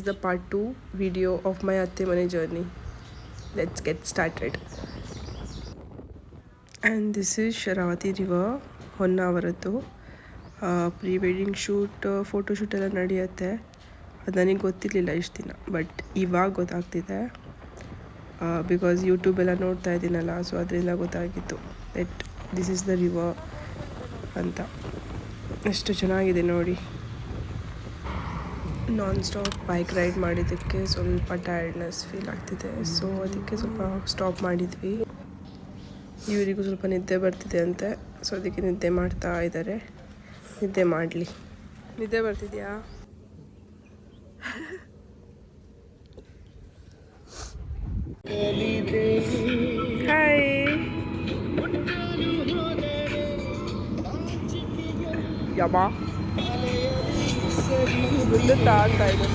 the part 2 video of my Atte Mane journey. Let's get started. And this is Sharavati River, ಹೊನ್ನಾವರದ್ದು. Pre wedding shoot photoshoot ಎಲ್ಲ ನಡೆಯುತ್ತೆ. ಅದು ನನಗೆ ಗೊತ್ತಿರಲಿಲ್ಲ ಇಷ್ಟು ದಿನ, ಬಟ್ ಇವಾಗ ಗೊತ್ತಾಗ್ತಿದೆ ಬಿಕಾಸ್ ಯೂಟ್ಯೂಬೆಲ್ಲ ನೋಡ್ತಾ ಇದ್ದೀನಲ್ಲ, ಸೊ ಅದರಿಂದ ಗೊತ್ತಾಗಿತ್ತು that this is the river ಅಂತ. ಎಷ್ಟು ಚೆನ್ನಾಗಿದೆ ನೋಡಿ. ನಾನ್ ಸ್ಟಾಪ್ ಬೈಕ್ ರೈಡ್ ಮಾಡಿದ್ದಕ್ಕೆ ಸ್ವಲ್ಪ ಟಯರ್ಡ್ನೆಸ್ ಫೀಲ್ ಆಗ್ತಿದೆ, ಸೊ ಅದಕ್ಕೆ ಸ್ವಲ್ಪ ಸ್ಟಾಪ್ ಮಾಡಿದ್ವಿ. ಇವರಿಗೂ ಸ್ವಲ್ಪ ನಿದ್ದೆ ಬರ್ತಿದೆ ಅಂತೆ, ಸೊ ಅದಕ್ಕೆ ನಿದ್ದೆ ಮಾಡ್ತಾ ಇದ್ದಾರೆ. ನಿದ್ದೆ ಮಾಡಲಿ. ನಿದ್ದೆ ಬರ್ತಿದೆಯಾ? ಹಾಯ್. ಯಮ್ಮ ಗುಂಡುತ್ತಾ ಆಗ್ತಾ ಇದೆ.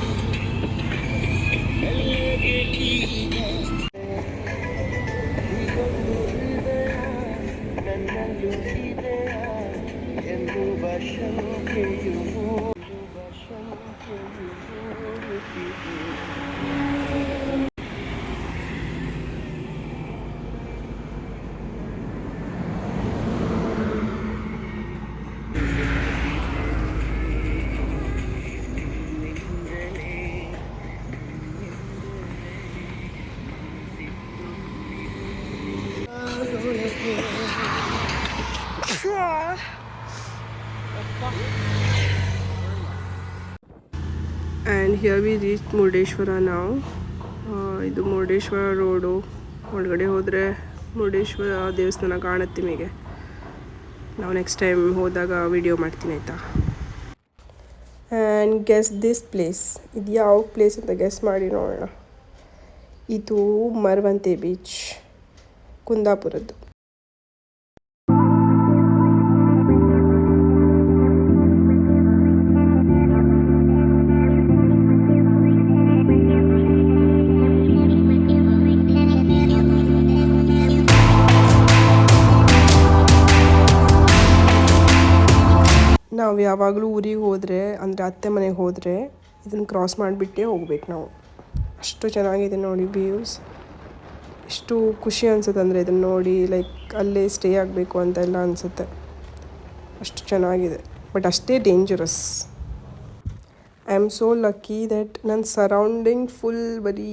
And here we reached Murdeshwara now. ಇದು ಮುರುಡೇಶ್ವರ ರೋಡು. ಒಳಗಡೆ ಹೋದರೆ ಮುರುಡೇಶ್ವರ ದೇವಸ್ಥಾನ ಕಾಣುತ್ತೆ ನಿಮಗೆ. ನಾವು ನೆಕ್ಸ್ಟ್ ಟೈಮ್ ಹೋದಾಗ ವಿಡಿಯೋ ಮಾಡ್ತೀನಿ ಆಯಿತಾ. And guess this place. ಇದು ಯಾವ ಪ್ಲೇಸ್ ಅಂತ ಗೆಸ್ ಮಾಡಿ ನೋಡೋಣ. ಇದು ಮರವಂತೆ ಬೀಚ್, ಕುಂದಾಪುರದ್ದು. ನಾವು ಯಾವಾಗಲೂ ಊರಿಗೆ ಹೋದರೆ, ಅಂದರೆ ಅತ್ತೆ ಮನೆಗೆ ಹೋದರೆ ಇದನ್ನು ಕ್ರಾಸ್ ಮಾಡಿಬಿಟ್ಟೇ ಹೋಗ್ಬೇಕು ನಾವು. ಅಷ್ಟು ಚೆನ್ನಾಗಿದೆ ನೋಡಿ ವ್ಯೂಸ್. ಎಷ್ಟು ಖುಷಿ ಅನಿಸುತ್ತೆ ಅಂದರೆ ಇದನ್ನು ನೋಡಿ, ಲೈಕ್ ಅಲ್ಲೇ ಸ್ಟೇ ಆಗಬೇಕು ಅಂತೆಲ್ಲ ಅನಿಸುತ್ತೆ. ಅಷ್ಟು ಚೆನ್ನಾಗಿದೆ, ಬಟ್ ಅಷ್ಟೇ dangerous. I am so lucky that ನನ್ನ ಸರೌಂಡಿಂಗ್ ಫುಲ್ ಬರೀ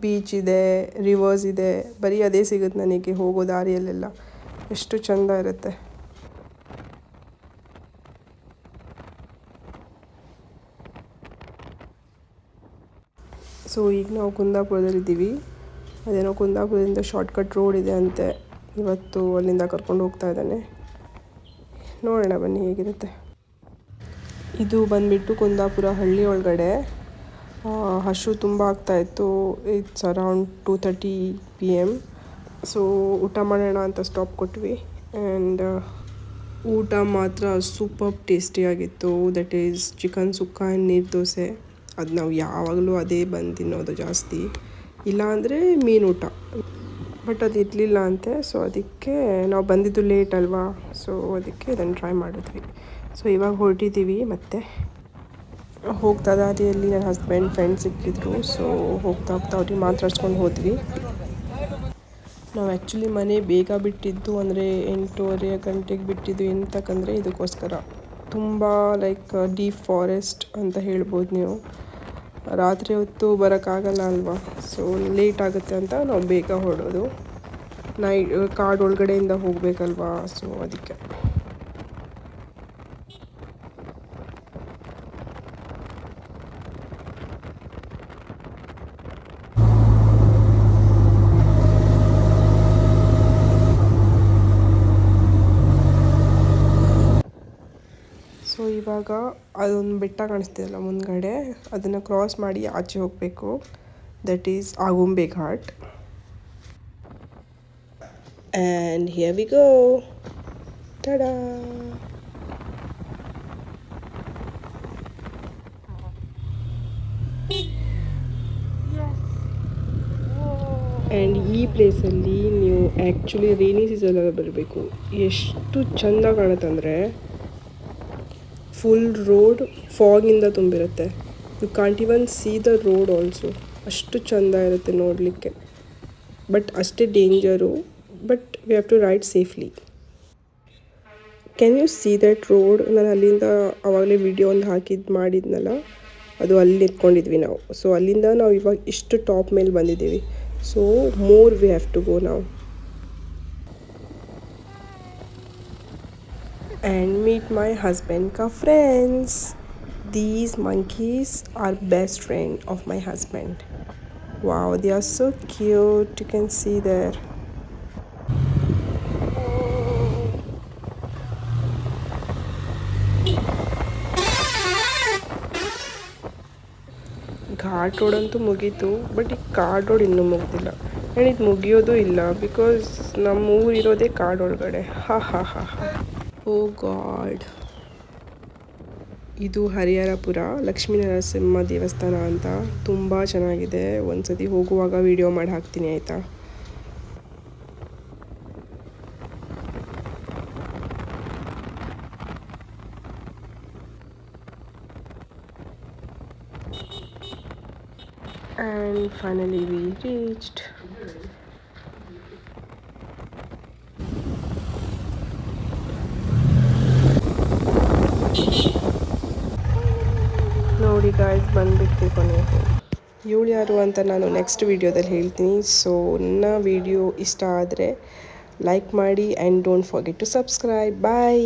ಬೀಚ್ ಇದೆ, ರಿವರ್ಸ್ ಇದೆ, ಬರೀ ಅದೇ ಸಿಗುತ್ತೆ ನನಗೆ ಹೋಗೋ ದಾರಿಯಲ್ಲೆಲ್ಲ. ಎಷ್ಟು ಚೆಂದ ಇರುತ್ತೆ. ಸೊ ಈಗ ನಾವು ಕುಂದಾಪುರದಲ್ಲಿದ್ದೀವಿ. ಅದೇನೋ ಕುಂದಾಪುರದಿಂದ ಶಾರ್ಟ್ಕಟ್ ರೋಡ್ ಇದೆ ಅಂತೆ. ಇವತ್ತು ಅಲ್ಲಿಂದ ಕರ್ಕೊಂಡು ಹೋಗ್ತಾ ಇದ್ದಾನೆ. ನೋಡೋಣ ಬನ್ನಿ ಹೇಗಿರುತ್ತೆ. ಇದು ಬಂದುಬಿಟ್ಟು ಕುಂದಾಪುರ ಹಳ್ಳಿ ಒಳಗಡೆ. ಹಸು ತುಂಬ ಆಗ್ತಾಯಿತ್ತು. It's around 2:30 PM. ಸೊ ಊಟ ಮಾಡೋಣ ಅಂತ ಸ್ಟಾಪ್ ಕೊಟ್ವಿ. ಆ್ಯಂಡ್ ಊಟ ಮಾತ್ರ ಸೂಪರ್ ಟೇಸ್ಟಿಯಾಗಿತ್ತು. That is chicken sukka and neer dosa. ಅದು ನಾವು ಯಾವಾಗಲೂ ಅದೇ ಬಂದು ತಿನ್ನೋದು ಜಾಸ್ತಿ, ಇಲ್ಲಾಂದರೆ ಮೀನೂಟ. ಬಟ್ ಅದು ಇರಲಿಲ್ಲ ಅಂತೆ, ಸೊ ಅದಕ್ಕೆ ನಾವು ಬಂದಿದ್ದು ಲೇಟ್ ಅಲ್ವಾ, ಸೊ ಅದಕ್ಕೆ ಇದನ್ನು ಟ್ರೈ ಮಾಡಿದ್ವಿ. ಸೊ ಇವಾಗ ಹೊರಟಿದ್ದೀವಿ. ಮತ್ತೆ ಹೋಗ್ತಾ ದಾರಿಯಲ್ಲಿ ನನ್ನ ಹಸ್ಬೆಂಡ್ ಫ್ರೆಂಡ್ ಸಿಕ್ಕಿದ್ರು. ಸೊ ಹೋಗ್ತಾ ಅವ್ರಿಗೆ ಮಾತಾಡ್ಸ್ಕೊಂಡು ಹೋದ್ವಿ. ನಾವು ಆ್ಯಕ್ಚುಲಿ ಮನೆ ಬೇಗ ಬಿಟ್ಟಿದ್ದು, ಅಂದರೆ 8:30 ಗಂಟೆಗೆ ಬಿಟ್ಟಿದ್ದು. ಎಂತಕ್ಕಂದರೆ ಇದಕ್ಕೋಸ್ಕರ ತುಂಬ ಲೈಕ್ ಡೀಪ್ ಫಾರೆಸ್ಟ್ ಅಂತ ಹೇಳ್ಬೋದು ನೀವು. ರಾತ್ರಿ ಹೊತ್ತು ಬರೋಕ್ಕಾಗಲ್ಲ ಅಲ್ವಾ, ಸೊ ಲೇಟ್ ಆಗುತ್ತೆ ಅಂತ ನಾವು ಬೇಗ ಹೊರಡೋದು. ಕಾಡು ಒಳಗಡೆಯಿಂದ ಹೋಗಬೇಕಲ್ವಾ, ಸೊ ಅದಕ್ಕೆ. ಸೊ ಇವಾಗ ಅದೊಂದು ಬೆಟ್ಟ ಕಾಣಿಸ್ತಿದೆಯಲ್ಲ ಮುಂದ್ಗಡೆ, ಅದನ್ನು ಕ್ರಾಸ್ ಮಾಡಿ ಆಚೆ ಹೋಗಬೇಕು. That is Agumbe ghat. And here we go. Ta-da. And ಈ ಪ್ಲೇಸಲ್ಲಿ ನೀವು ಆ್ಯಕ್ಚುಲಿ ರೈನಿ ಸೀಸನಲ್ಲಿ ಬರಬೇಕು. ಎಷ್ಟು ಚೆಂದ ಕಾಣುತ್ತೆ ಅಂದರೆ ಫುಲ್ ರೋಡ್ ಫಾಗಿಂದ ತುಂಬಿರುತ್ತೆ. You can't even see the road also. ಅಷ್ಟು ಚೆಂದ ಇರುತ್ತೆ ನೋಡಲಿಕ್ಕೆ, ಬಟ್ ಅಷ್ಟೇ danger, but we have to ride safely. Can you see that road? ನಾನು ಅಲ್ಲಿಂದ ಆವಾಗಲೇ ವಿಡಿಯೋ ಒಂದು ಮಾಡಿದ್ನಲ್ಲ, ಅದು ಅಲ್ಲಿ ನಿಂತ್ಕೊಂಡಿದ್ವಿ ನಾವು. ಸೊ ಅಲ್ಲಿಂದ ನಾವು ಇವಾಗ ಇಷ್ಟು ಟಾಪ್ ಮೇಲೆ ಬಂದಿದ್ದೀವಿ. So more we have to go ನಾವು. And meet my husband ka friends. These monkeys are best friend of my husband. Wow, they are so cute. You can see there. Ghat road ಅಂತೂ ಮುಗೀತು, but ಈ card road ಇನ್ನೂ ಮುಗ್ದಿಲ್ಲ. And ಇದು ಮುಗಿಯೋದು ಇಲ್ಲ, because ನಮ್ಮ ಊರು ಇರೋದೇ ಕಾಡ್ ಒಳಗಡೆ. ಹಾ. ಓ ಗಾಡ್. ಇದು ಹರಿಹರಪುರ ಲಕ್ಷ್ಮೀ ನರಸಿಂಹ ದೇವಸ್ಥಾನ ಅಂತ. ತುಂಬ ಚೆನ್ನಾಗಿದೆ. ಒಂದ್ಸತಿ ಹೋಗುವಾಗ ವಿಡಿಯೋ ಮಾಡಿ ಹಾಕ್ತೀನಿ ಆಯಿತಾ. And finally we reached. ನೋಡಿ ಗಾಯ್ಸ್, ಬಂದುಬಿಟ್ಟು ಕೊನೆಗೆ. ಇವಳು ಯಾರು ಅಂತ ನಾನು ನೆಕ್ಸ್ಟ್ ವೀಡಿಯೋದಲ್ಲಿ ಹೇಳ್ತೀನಿ. ಸೊ ನನ್ನ ವಿಡಿಯೋ ಇಷ್ಟ ಆದರೆ ಲೈಕ್ ಮಾಡಿ and don't forget to subscribe. Bye.